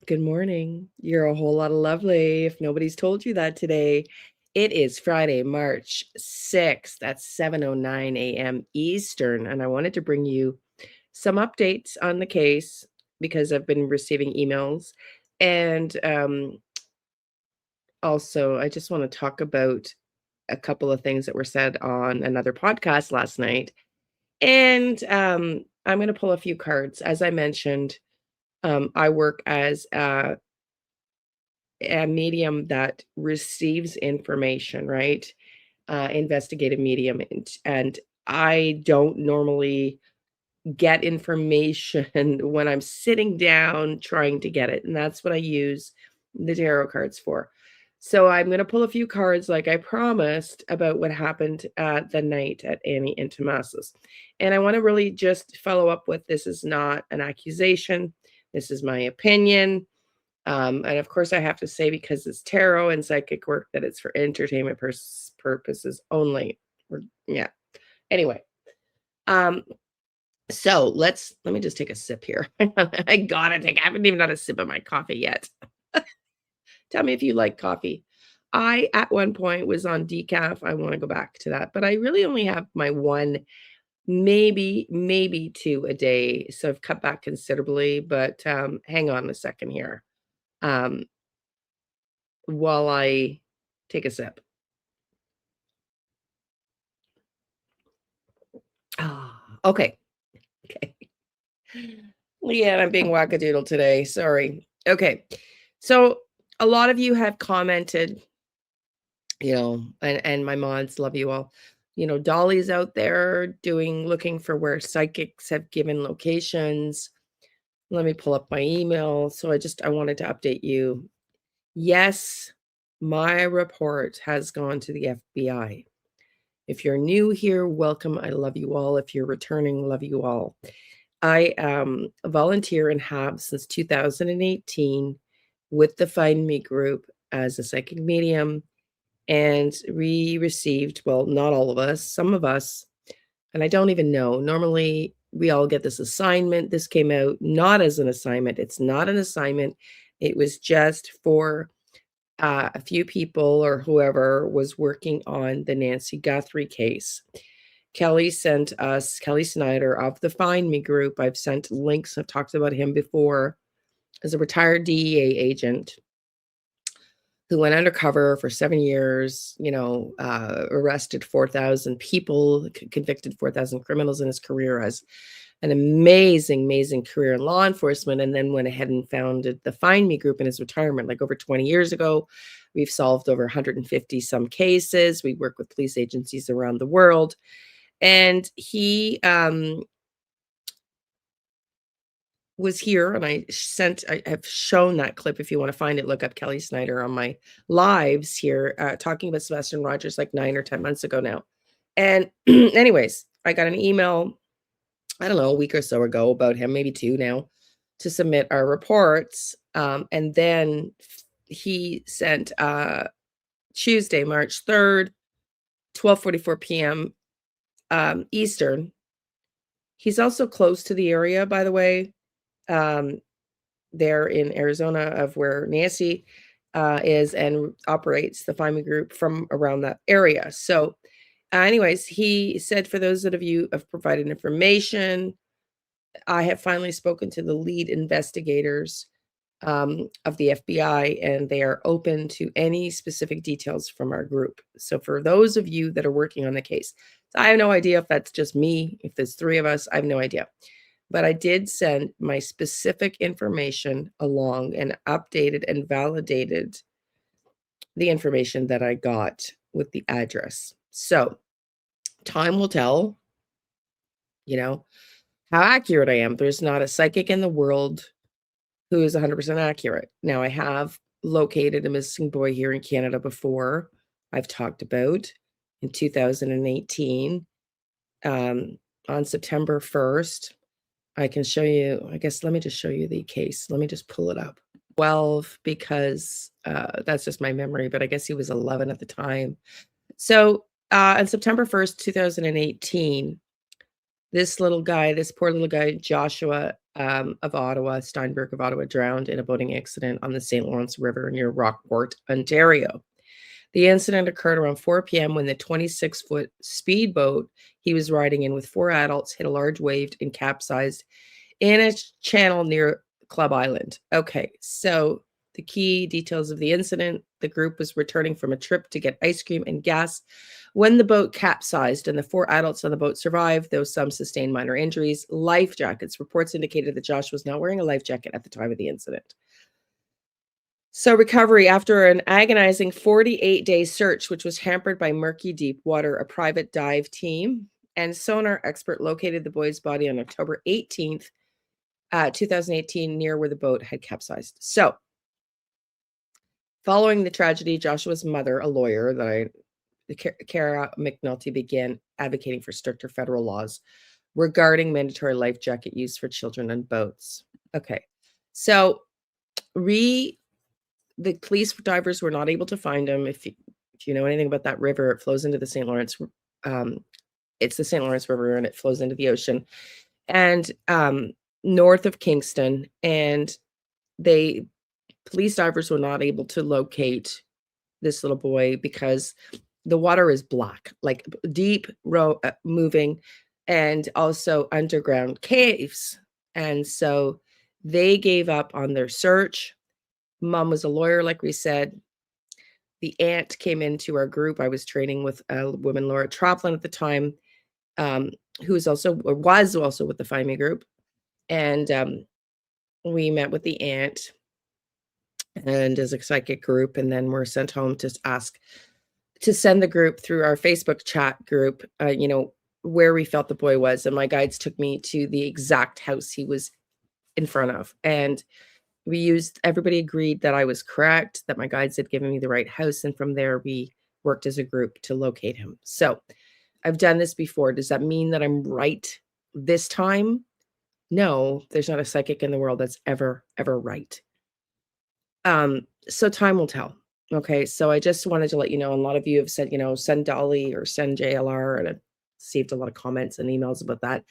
Good morning. You're a whole lot of lovely if nobody's told you that today. It is Friday, March 6th. That's 7:09 a.m. Eastern, and I wanted to bring you some updates on the case because I've been receiving emails. And also, I just want to talk about a couple of things that were said on another podcast last night. And I'm going to pull a few cards. As I mentioned, I work as a medium that receives information, right? Investigative medium. And I don't normally get information when I'm sitting down trying to get it. And that's what I use the tarot cards for. So I'm going to pull a few cards like I promised about what happened the night at Annie and Tomas's. And I want to really just follow up with this is not an accusation. This is my opinion. And of course, I have to say, because it's tarot and psychic work, that it's for entertainment purposes only. Yeah. Anyway, so let me just take a sip here. I haven't even had a sip of my coffee yet. Tell me if you like coffee. I, at one point, was on decaf. I want to go back to that, but I really only have my one, maybe two a day. So I've cut back considerably, but hang on a second here. While I take a sip. Okay. Okay. Yeah, I'm being wackadoodle today. Sorry. Okay. So a lot of you have commented, and my mods, love you all. Dolly's out there looking for where psychics have given locations. Let me pull up my email. So I wanted to update you. Yes, my report has gone to the FBI. If you're new here, welcome. I love you all. If you're returning, love you all. I volunteer and have since 2018 with the Find Me group as a psychic medium. And we received, well, not all of us, some of us, and I don't even know. Normally, we all get this assignment. This came out not as an assignment. It's not an assignment. It was just for a few people or whoever was working on the Nancy Guthrie case. Kelly Snyder of the Find Me group. I've sent links. I've talked about him before as a retired DEA agent who went undercover for 7 years, arrested 4,000 people, convicted 4,000 criminals in his career, as an amazing career in law enforcement, and then went ahead and founded the Find Me group in his retirement, like over 20 years ago. We've solved over 150 some cases. We work with police agencies around the world. And he was here, and I have shown that clip. If you want to find it, look up Kelly Snyder on my lives here, talking about Sebastian Rogers like 9 or 10 months ago now. And anyways, I got an email, I don't know, a week or so ago about him, maybe 2 now, to submit our reports. And then he sent Tuesday, March 3rd, 12:44 p.m. Eastern. He's also close to the area, by the way. There in Arizona, of where Nancy is and operates the Find Me group from around that area. So anyways, he said, for those of you who have provided information, I have finally spoken to the lead investigators of the FBI, and they are open to any specific details from our group. So for those of you that are working on the case, I have no idea if that's just me, if there's 3 of us, I have no idea. But I did send my specific information along and updated and validated the information that I got with the address. So time will tell, how accurate I am. There's not a psychic in the world who is 100% accurate. Now, I have located a missing boy here in Canada before. I've talked about in 2018, on September 1st. I can show you, I guess, let me just show you the case. Let me just pull it up. 12, because that's just my memory, but I guess he was 11 at the time. So on September 1st, 2018, this poor little guy, Joshua, of Ottawa, Steinberg of Ottawa, drowned in a boating accident on the St. Lawrence River near Rockport, Ontario. The incident occurred around 4 p.m. when the 26-foot speedboat he was riding in with 4 adults hit a large wave and capsized in a channel near Club Island. Okay, so the key details of the incident: the group was returning from a trip to get ice cream and gas when the boat capsized, and the 4 adults on the boat survived, though some sustained minor injuries. Life jackets. Reports indicated that Josh was not wearing a life jacket at the time of the incident. So recovery: after an agonizing 48-day search, which was hampered by murky deep water, a private dive team and sonar expert located the boy's body on October 18th, 2018, near where the boat had capsized. So following the tragedy, Joshua's mother, a lawyer, Cara McNulty, began advocating for stricter federal laws regarding mandatory life jacket use for children on boats. Okay, so the police divers were not able to find him. If you know anything about that river, it flows into the St. Lawrence. It's the St. Lawrence River, and it flows into the ocean, and north of Kingston. And police divers were not able to locate this little boy because the water is black, like deep, moving, and also underground caves. And so they gave up on their search. Mom was a lawyer, like we said. The aunt came into our group. I was training with a woman, Laura Troplin, at the time, who was also with the Find Me group. And we met with the aunt and as a psychic group, and then we're sent home to send the group through our Facebook chat group, where we felt the boy was. And my guides took me to the exact house he was in front of. And everybody agreed that I was correct, that my guides had given me the right house. And from there, we worked as a group to locate him. So I've done this before. Does that mean that I'm right this time? No, there's not a psychic in the world that's ever right. So time will tell. Okay, so I just wanted to let you know, a lot of you have said, send Dolly or send JLR, and I've received a lot of comments and emails about that.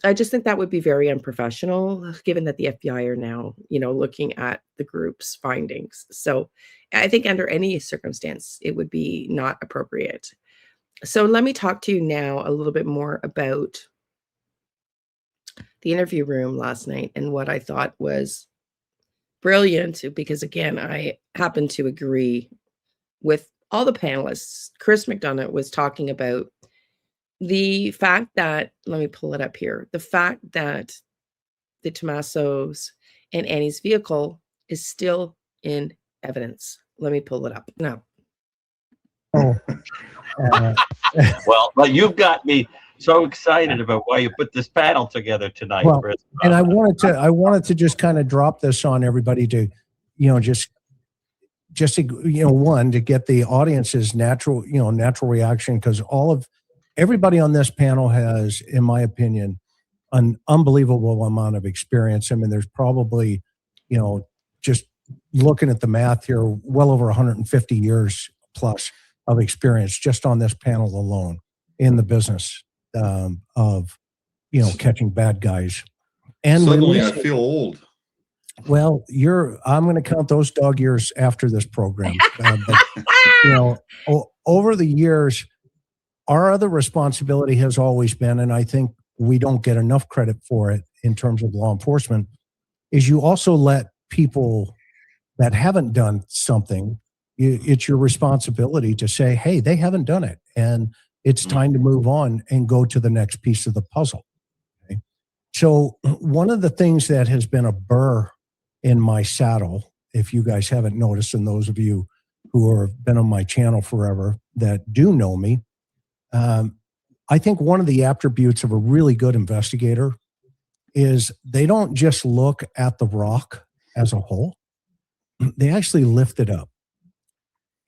I just think that would be very unprofessional, given that the FBI are now, looking at the group's findings. So I think under any circumstance, it would be not appropriate. So let me talk to you now a little bit more about the interview room last night and what I thought was brilliant, because again, I happen to agree with all the panelists. Chris McDonough was talking about the fact that, let me pull it up here, the fact that the Tomasos and Annie's vehicle is still in evidence. Let me pull it up now. Well, you've got me so excited about why you put this panel together tonight. Well, and I wanted to just kind of drop this on everybody to, just one, to get the audience's natural reaction, because everybody on this panel has, in my opinion, an unbelievable amount of experience. I mean, there's probably, just looking at the math here, well over 150 years plus of experience just on this panel alone in the business of catching bad guys. And suddenly I feel old. Well, I'm going to count those dog years after this program. But, over the years, our other responsibility has always been, and I think we don't get enough credit for it in terms of law enforcement, is you also let people that haven't done something, it's your responsibility to say, hey, they haven't done it, and it's time to move on and go to the next piece of the puzzle. Okay? So one of the things that has been a burr in my saddle, if you guys haven't noticed, and those of you who have been on my channel forever that do know me, I think one of the attributes of a really good investigator is they don't just look at the rock as a whole. They actually lift it up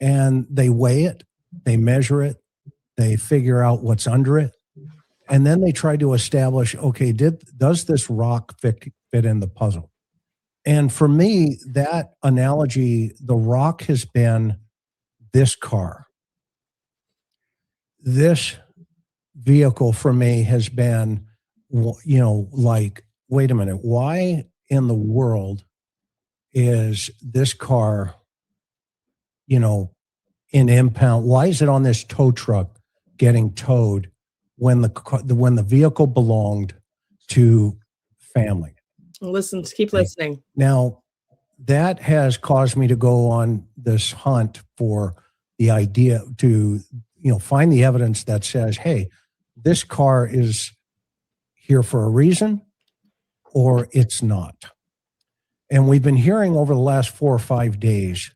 and they weigh it, they measure it, they figure out what's under it, and then they try to establish, okay, does this rock fit in the puzzle? And for me, that analogy, the rock has been this car. This vehicle for me has been, like wait a minute, why in the world is this car, in impound? Why is it on this tow truck getting towed when the vehicle belonged to family? Listen, keep Okay. listening. Now, that has caused me to go on this hunt for the idea to, find the evidence that says, hey, this car is here for a reason or it's not. And we've been hearing over the last 4 or 5 days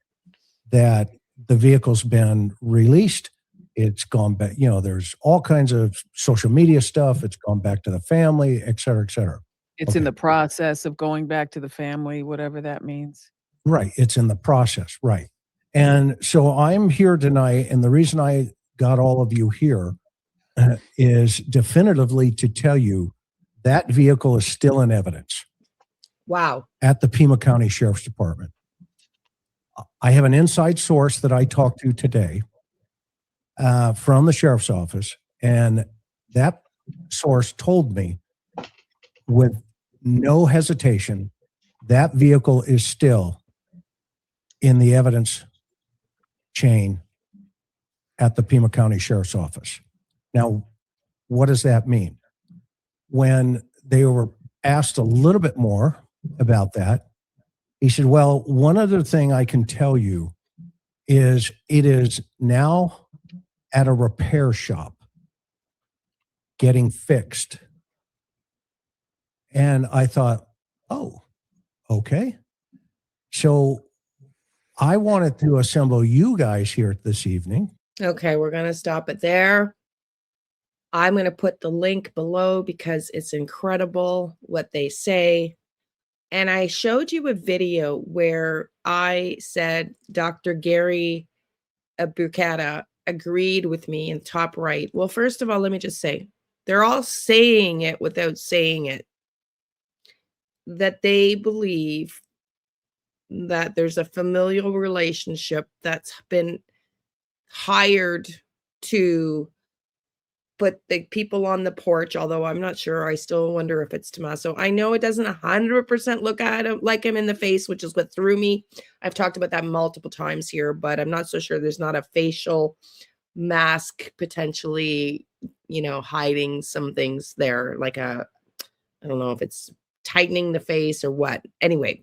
that the vehicle's been released. It's gone back, there's all kinds of social media stuff. It's gone back to the family, et cetera, et cetera. It's in the process of going back to the family, whatever that means. Right. It's in the process. Right. And so I'm here tonight. And the reason I got all of you here is definitively to tell you that vehicle is still in evidence. Wow. At the Pima County Sheriff's Department. I have an inside source that I talked to today from the sheriff's office. And that source told me with no hesitation, that vehicle is still in the evidence chain at the Pima County Sheriff's Office. Now, what does that mean? When they were asked a little bit more about that, he said, well, one other thing I can tell you is it is now at a repair shop getting fixed. And I thought, oh, okay. So I wanted to assemble you guys here this evening. Okay, we're going to stop it there. I'm going to put the link below because it's incredible what they say. And I showed you a video where I said Dr. Gary Bucata agreed with me in top right. Well, first of all, let me just say, they're all saying it without saying it, that they believe that there's a familial relationship that's been hired to put the people on the porch, although I'm not sure. I still wonder if it's Tommaso. I know it doesn't 100% look at him like him in the face, which is what threw me. I've talked about that multiple times here, but I'm not so sure there's not a facial mask potentially, hiding some things there, like I don't know if it's tightening the face or what. Anyway,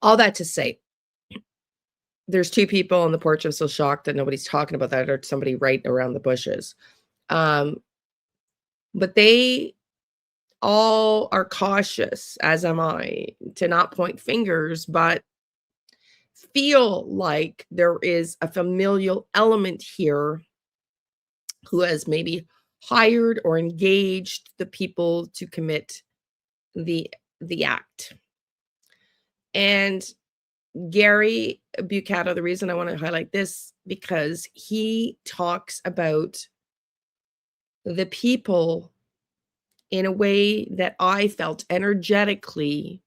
all that to say, there's 2 people on the porch. I'm so shocked that nobody's talking about that, or somebody right around the bushes. But they all are cautious, as am I, to not point fingers, but feel like there is a familial element here who has maybe hired or engaged the people to commit the act. And Gary Bucata, the reason I want to highlight this, because he talks about the people in a way that I felt energetically,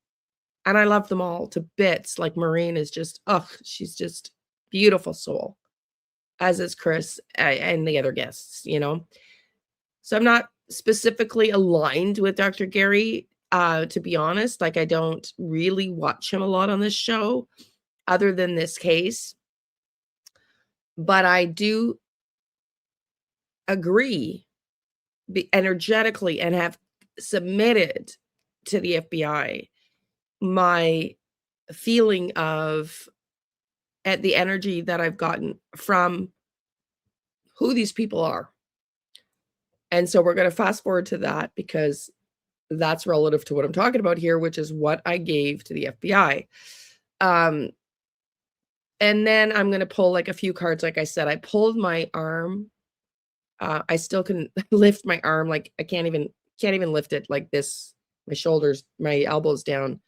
and I love them all to bits. Like Maureen is just, she's just beautiful soul, as is Chris and the other guests, So I'm not specifically aligned with Dr. Gary, to be honest. Like, I don't really watch him a lot on this show, other than this case. But I do agree energetically and have submitted to the FBI my feeling of at the energy that I've gotten from who these people are. And so we're going to fast forward to that because that's relative to what I'm talking about here, which is what I gave to the FBI. And then I'm going to pull like a few cards. Like I said, I pulled my arm. I still can lift my arm. Like I can't even lift it like this. My shoulders, my elbows down,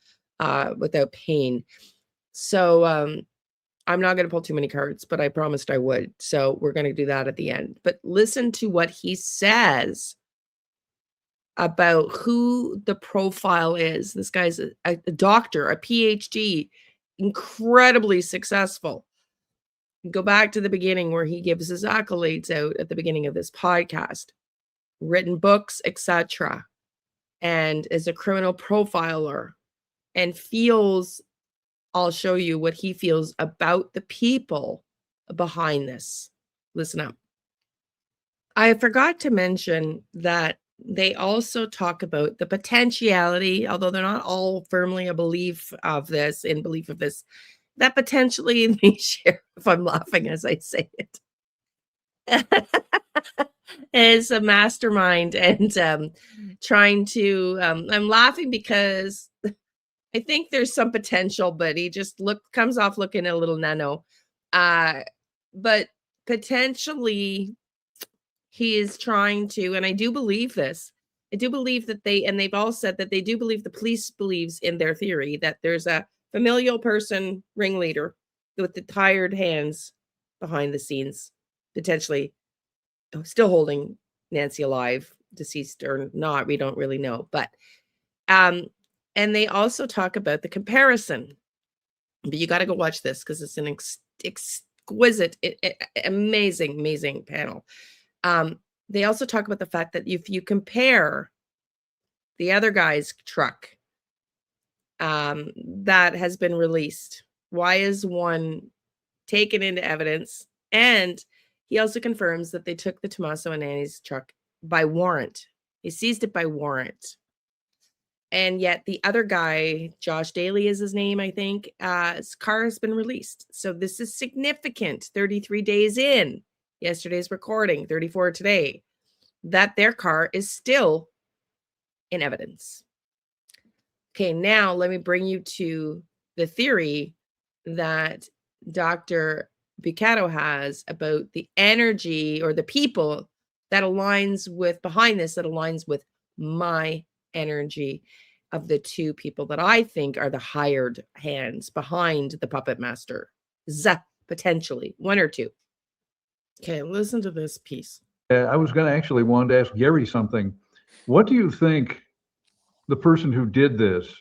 without pain. So, I'm not going to pull too many cards, but I promised I would. So we're going to do that at the end. But listen to what he says about who the profile is. This guy's a doctor, a PhD, incredibly successful. Go back to the beginning where he gives his accolades out at the beginning of this podcast, written books, etc. and is a criminal profiler and feels, I'll show you what he feels about the people behind this. Listen up. I forgot to mention that they also talk about the potentiality, although they're not all firmly in belief of this, that potentially the sheriff, I'm laughing as I say it, is a mastermind and trying to, I'm laughing because I think there's some potential, but he just comes off looking a little nano. But potentially he is trying to, and I do believe this. I do believe that they've all said that they do believe the police believes in their theory that there's a familial person ringleader with the tired hands behind the scenes, potentially still holding Nancy alive, deceased or not, we don't really know. But and they also talk about the comparison. But you got to go watch this because it's an exquisite, amazing panel. They also talk about the fact that if you compare the other guy's truck that has been released, why is one taken into evidence? And he also confirms that they took the Tommaso and Annie's truck by warrant. He seized it by warrant. And yet the other guy, Josh Daly is his name, I think, his car has been released. So this is significant. 33 days in yesterday's recording, 34 today, that their car is still in evidence. Okay, now let me bring you to the theory that Dr. Bucato has about the energy or the people that aligns with behind this, that aligns with my energy of the two people that I think are the hired hands behind the puppet master. Potentially one or two. Okay, listen to this piece. I was going to actually want to ask Gary something. What do you think the person who did this,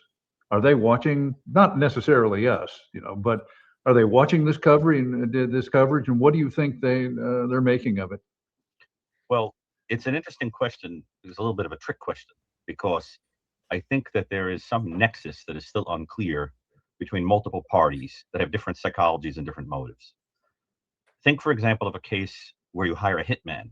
are they watching, not necessarily us, but are they watching this coverage and what do you think they're making of it? Well, it's an interesting question. It's a little bit of a trick question because I think that there is some nexus that is still unclear between multiple parties that have different psychologies and different motives. Think, for example, of a case where you hire a hitman.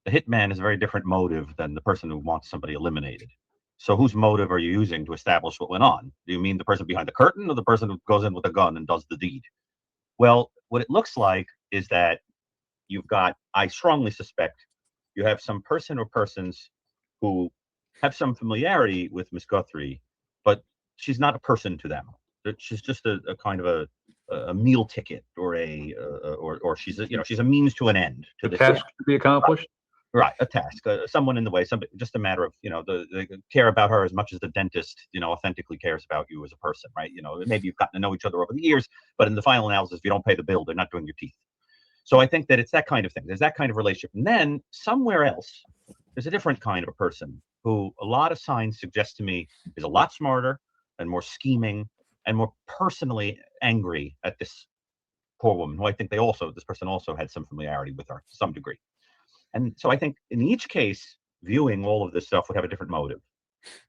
The hitman is a very different motive than the person who wants somebody eliminated. So whose motive are you using to establish what went on? Do you mean the person behind the curtain or the person who goes in with a gun and does the deed? Well, what it looks like is that you've got, I strongly suspect, you have some person or persons who have some familiarity with Miss Guthrie, but she's not a person to them. She's just a kind of a meal ticket or or she's a means to an end. To the task to be accomplished. Right, a task, someone in the way, just a matter of, they care about her as much as the dentist, authentically cares about you as a person, right? Maybe you've gotten to know each other over the years, but in the final analysis, if you don't pay the bill, they're not doing your teeth. So I think that it's that kind of thing. There's that kind of relationship. And then somewhere else, there's a different kind of a person who a lot of signs suggest to me is a lot smarter and more scheming and more personally angry at this poor woman, who I think this person also had some familiarity with her to some degree. And so I think in each case, viewing all of this stuff would have a different motive.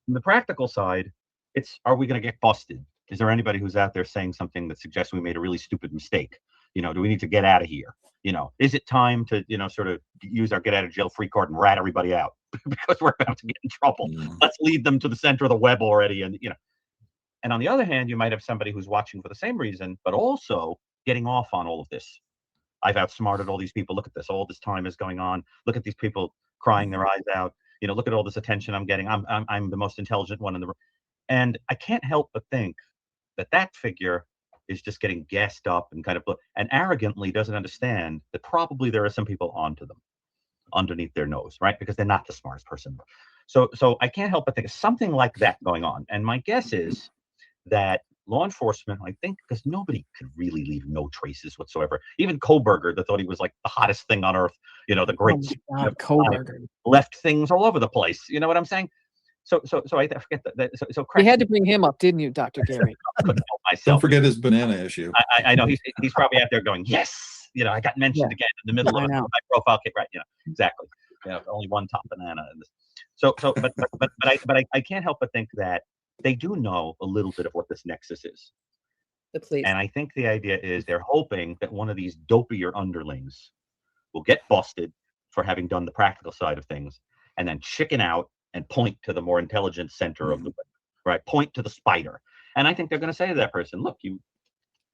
From the practical side, it's, are we going to get busted? Is there anybody who's out there saying something that suggests we made a really stupid mistake? Do we need to get out of here? Is it time to, sort of use our get out of jail free card and rat everybody out because we're about to get in trouble? Let's lead them to the center of the web already. And, and on the other hand, you might have somebody who's watching for the same reason, but also getting off on all of this. I've outsmarted all these people. Look at this. All this time is going on. Look at these people crying their eyes out. Look at all this attention I'm getting. I'm the most intelligent one in the room. And I can't help but think that figure is just getting gassed up and kind of and arrogantly doesn't understand that probably there are some people onto them, underneath their nose, right? Because they're not the smartest person. So I can't help but think of something like that going on. And my guess is that law enforcement, I think, because nobody could really leave no traces whatsoever. Even Koberger, that thought he was like the hottest thing on earth, the great Koberger left things all over the place. You know what I'm saying? So I forget that. So you had to bring him up, didn't you, Dr. Gary? I couldn't help myself. Don't forget his banana issue. I know he's probably out there going, yes, I got mentioned again in the middle of my profile kit, right? Exactly. Only one top banana in this. But I can't help but think that they do know a little bit of what this nexus is. The police. And I think the idea is they're hoping that one of these dopier underlings will get busted for having done the practical side of things and then chicken out and point to the more intelligent center of the web, right? Point to the spider. And I think they're going to say to that person, look, you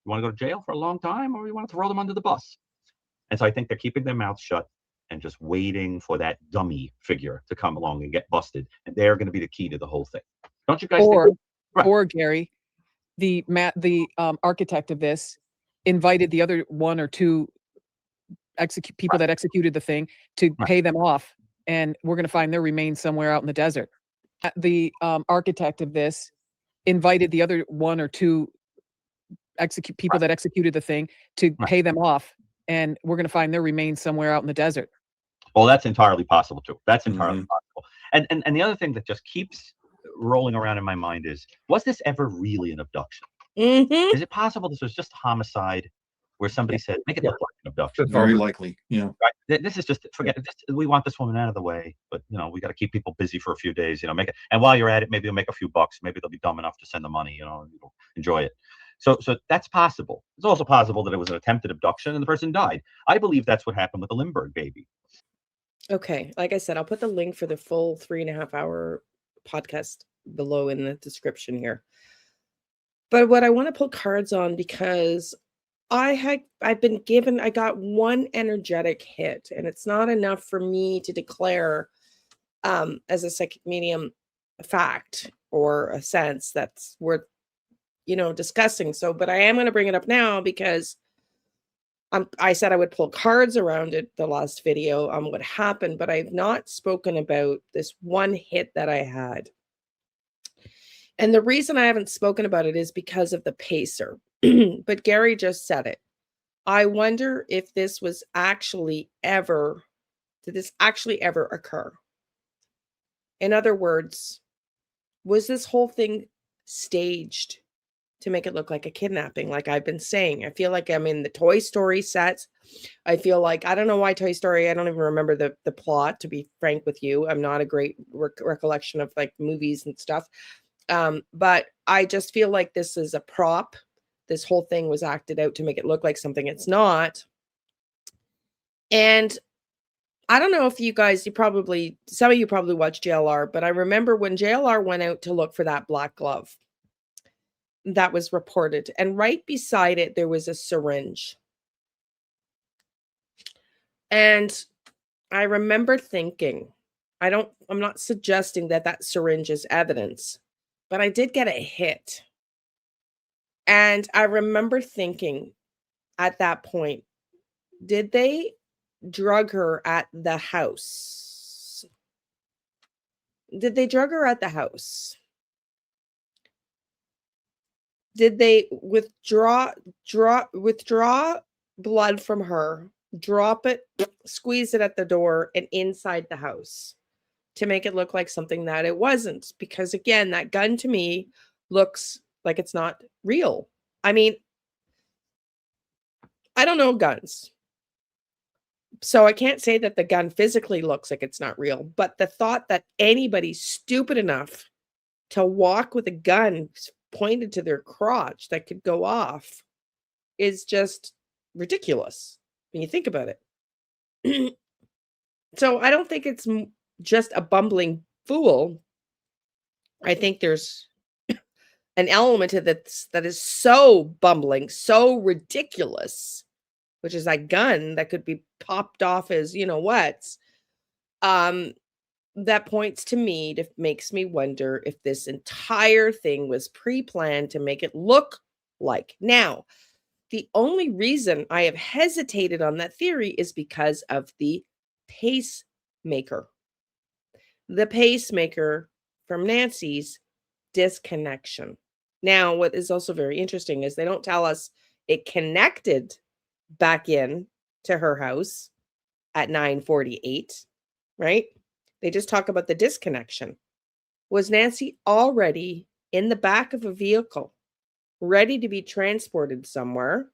want to go to jail for a long time, or you want to throw them under the bus? And so I think they're keeping their mouths shut and just waiting for that dummy figure to come along and get busted. And they're going to be the key to the whole thing. Don't you guys think? Right. Or Gary, the architect of this invited the other one or two people that executed the thing to pay them off, and we're going to find their remains somewhere out in the desert. The architect of this invited the other one or two people that executed the thing to pay them off, and we're going to find their remains somewhere out in the desert. Well, that's entirely possible too. That's entirely possible. And the other thing that just keeps rolling around in my mind is, was this ever really an abduction? Is it possible this was just homicide where somebody said, make it look like an abduction? Very likely. Yeah. Right? This is just, forget it. We want this woman out of the way, but we got to keep people busy for a few days, make it. And while you're at it, maybe you'll make a few bucks. Maybe they'll be dumb enough to send the money, and you'll enjoy it. So that's possible. It's also possible that it was an attempted abduction and the person died. I believe that's what happened with the Lindbergh baby. Okay. Like I said, I'll put the link for the full 3.5-hour podcast below in the description here. But what I want to pull cards on, because I got one energetic hit, and it's not enough for me to declare as a psychic medium a fact or a sense that's worth discussing. So, but I am going to bring it up now because I said I would pull cards around it the last video on what happened, but I've not spoken about this one hit that I had. And the reason I haven't spoken about it is because of the pacer. But Gary just said it. I wonder if this was actually ever, did this actually ever occur? In other words, was this whole thing staged to make it look like a kidnapping, like I've been saying? I feel like I'm in the Toy Story sets. I feel like, I don't know why Toy Story, I don't even remember the plot, to be frank with you. I'm not a great recollection of like movies and stuff. But I just feel like this is a prop. This whole thing was acted out to make it look like something it's not. And I don't know if you guys, some of you probably watched JLR, but I remember when JLR went out to look for that black glove that was reported, and right beside it, there was a syringe. And I remember thinking, I'm not suggesting that syringe is evidence, but I did get a hit. And I remember thinking at that point, did they drug her at the house? Did they drug her at the house? Did they withdraw blood from her, drop it, squeeze it at the door and inside the house to make it look like something that it wasn't? Because again, that gun to me looks like it's not real. I mean, I don't know guns, so I can't say that the gun physically looks like it's not real, but the thought that anybody's stupid enough to walk with a gun pointed to their crotch that could go off is just ridiculous when you think about it. So I don't think it's just a bumbling fool. I think there's an element of that is so bumbling, so ridiculous, which is that gun that could be popped off as that points to me, makes me wonder if this entire thing was pre-planned to make it look like. Now, the only reason I have hesitated on that theory is because of the pacemaker. The pacemaker from Nancy's disconnection. Now, what is also very interesting is they don't tell us it connected back in to her house at 9:48, right? They just talk about the disconnection. Was Nancy already in the back of a vehicle, ready to be transported somewhere,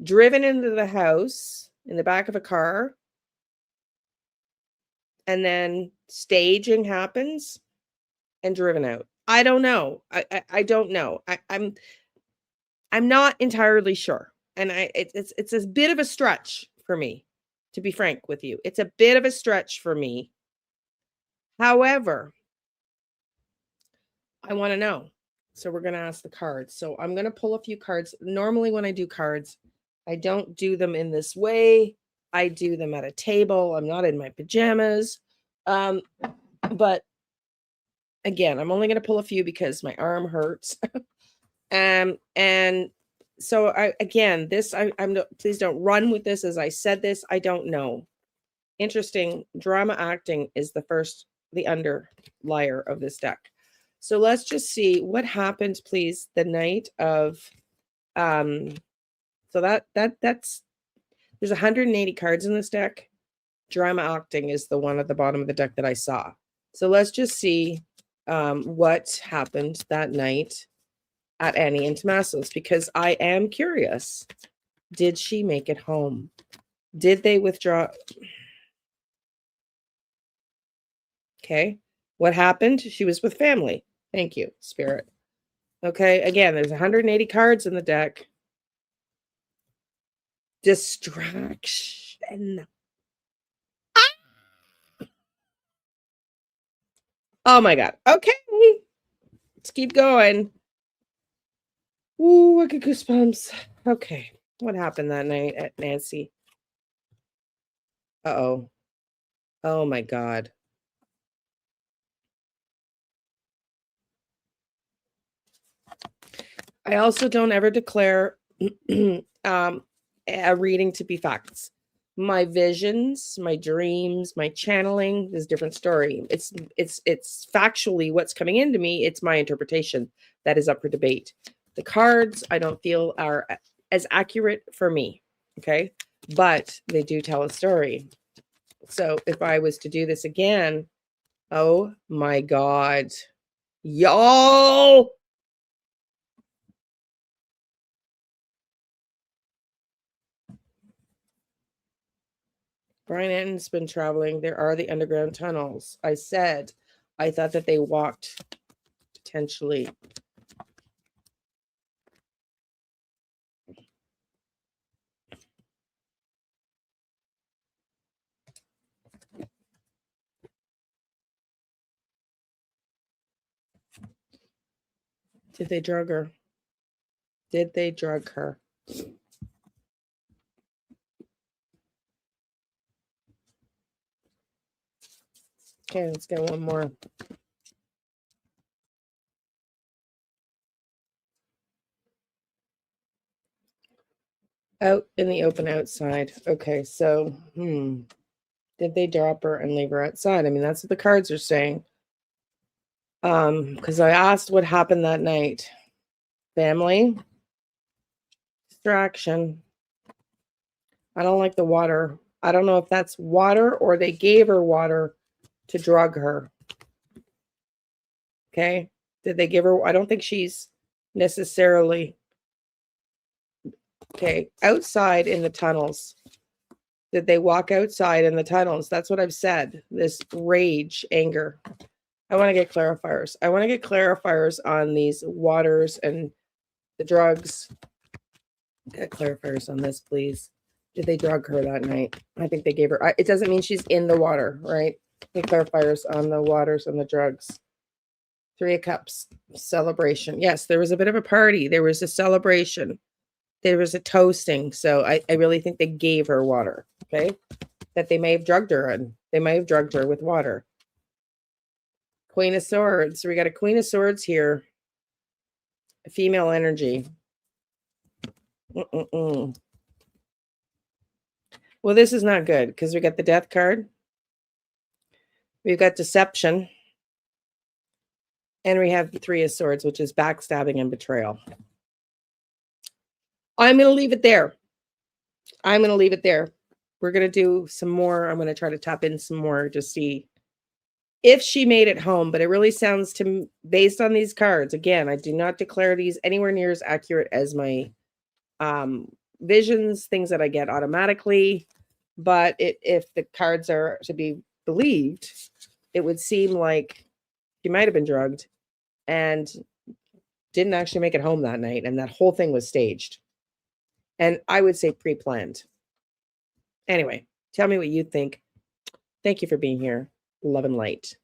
driven into the house in the back of a car, and then staging happens and driven out. I don't know. I don't know. I'm not entirely sure. And it's a bit of a stretch for me, to be frank with you. It's a bit of a stretch for me. However, I want to know. So we're going to ask the cards. So I'm going to pull a few cards. Normally when I do cards, I don't do them in this way. I do them at a table. I'm not in my pajamas. But again, I'm only going to pull a few because my arm hurts. And so I'm please don't run with this as I said this. I don't know. Interesting. Drama acting is the underlier of this deck. So let's just see what happened, please, the night of so that's there's 180 cards in this deck. Drama acting is the one at the bottom of the deck that I saw. So let's just see what happened that night at Annie and Tommaso's, because I am curious. Did she make it home? Did they withdraw? Okay. What happened? She was with family. Thank you, Spirit. Okay. Again, there's 180 cards in the deck. Distraction. Oh my God. Okay. Let's keep going. Ooh, I get goosebumps. Okay. What happened that night at Nancy? Uh-oh. Oh my God. I also don't ever declare a reading to be facts. My visions, my dreams, my channeling is a different story. It's factually what's coming into me. It's my interpretation that is up for debate. The cards I don't feel are as accurate for me. Okay. But they do tell a story. So if I was to do this again, oh my God. Y'all. Brian Anton's been traveling. There are the underground tunnels. I said, I thought that they walked potentially. Did they drug her? Did they drug her? Okay, let's get one more. Out in the open outside. Okay, so, did they drop her and leave her outside? I mean, that's what the cards are saying. Because I asked what happened that night. Family. Distraction. I don't like the water. I don't know if that's water or they gave her water to drug her. Okay. Did they give her? I don't think she's necessarily. Okay. Outside in the tunnels. Did they walk outside in the tunnels? That's what I've said. This rage, anger. I want to get clarifiers. I want to get clarifiers on these waters and the drugs. Get clarifiers on this, please. Did they drug her that night? I think they gave her. It doesn't mean she's in the water, right? Get clarifiers on the waters and the drugs. 3 of Cups, celebration. Yes, there was a bit of a party. There was a celebration. There was a toasting. So I really think they gave her water, okay? That they may have drugged her and they may have drugged her with water. Queen of Swords. We got a Queen of Swords here. Female energy. Well, this is not good because we got the Death card. We've got deception. And we have the 3 of Swords, which is backstabbing and betrayal. I'm going to leave it there. I'm going to leave it there. We're going to do some more. I'm going to try to tap in some more to see if she made it home. But it really sounds to me, based on these cards, again, I do not declare these anywhere near as accurate as my visions, things that I get automatically. But if the cards are to be believed, it would seem like she might have been drugged and didn't actually make it home that night, and that whole thing was staged. And I would say pre-planned. Anyway, tell me what you think. Thank you for being here. Love and light.